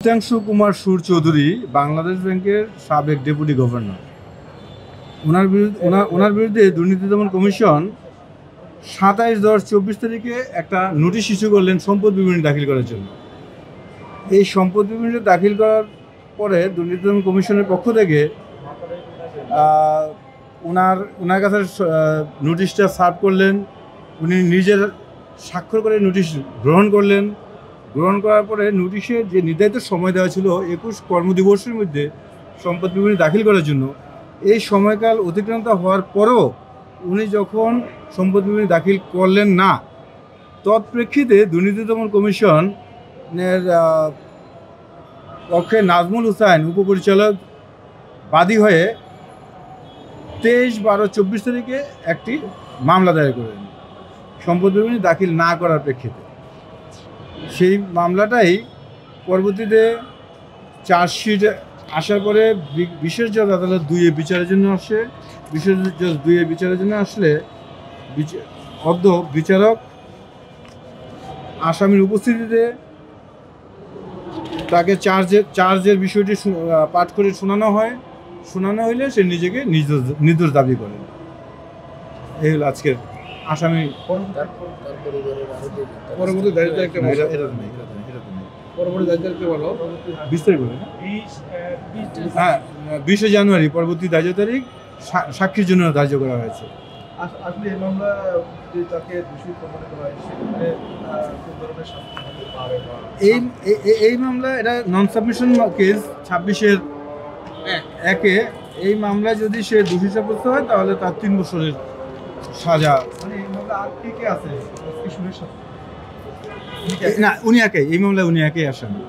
তিস্তাংশু কুমার সুর চৌধুরী বাংলাদেশ ব্যাংকের সাবেক ডেপুটি গভর্নর। ওনার বিরুদ্ধে দুর্নীতি দমন কমিশন 27/10/24 তারিখে একটা নোটিশ ইস্যু করলেন সম্পদ বিবরণী দাখিল করার জন্য। এই সম্পদ বিবরণী দাখিল করার পরে দুর্নীতি দমন কমিশনের পক্ষ থেকে ওনার কাছে নোটিশটা সার্ভ করলেন। উনি নিজের স্বাক্ষর করে নোটিশ গ্রহণ করলেন। গ্রহণ করার পরে নোটিশের যে নির্ধারিত সময় দেওয়া ছিল 21 কর্মদিবসের মধ্যে সম্পদ বিবরণী দাখিল করার জন্য, এই সময়কাল অতিক্রান্ত হওয়ার পরও উনি যখন সম্পদ বিবরণী দাখিল করলেন না, তৎপ্রেক্ষিতে দুর্নীতি দমন কমিশনের পক্ষে নাজমুল হুসাইন উপপরিচালক বাদী হয়ে 23/12/24 তারিখে একটি মামলা দায়ের করেন সম্পদ বিবরণী দাখিল না করার প্রেক্ষিতে। সেই মামলাটাই পরবর্তীতে চার্জশিট আসার পরে বিশেষ জজ আদালত 2-এ বিচারের জন্য আসে। বিশেষ জজ 2-এ বিচারের জন্য আসলে বিচারক আসামির উপস্থিতিতে তাকে চার্জের বিষয়টি পাঠ করে শোনানো হয়। শোনানো হইলে সে নিজেকে নির্দোষ দাবি করে। এই হলো আজকের আসামি। পরবর্তী দায়িত্ব একটা হ্যাঁ 20 জানুয়ারি পরবর্তী ধার্য তারিখ সাক্ষীর জন্য ধার্য করা হয়েছে। আসলে এই মামলা যে তাকে দোষী প্রমাণ করা হয় সেখানে কোন ধরনের শাস্তি হতে পারে? এই মামলা এটা নন সাবমিশন কেস 26/1-এ এই মামলায় যদি সে দোষী সাব্যস্ত হয় তাহলে তার 3 বছরের সাজা। মানে এই মামলা আর কে আছে? না, উনি একাই, এই মামলায় উনি একাই আসামি।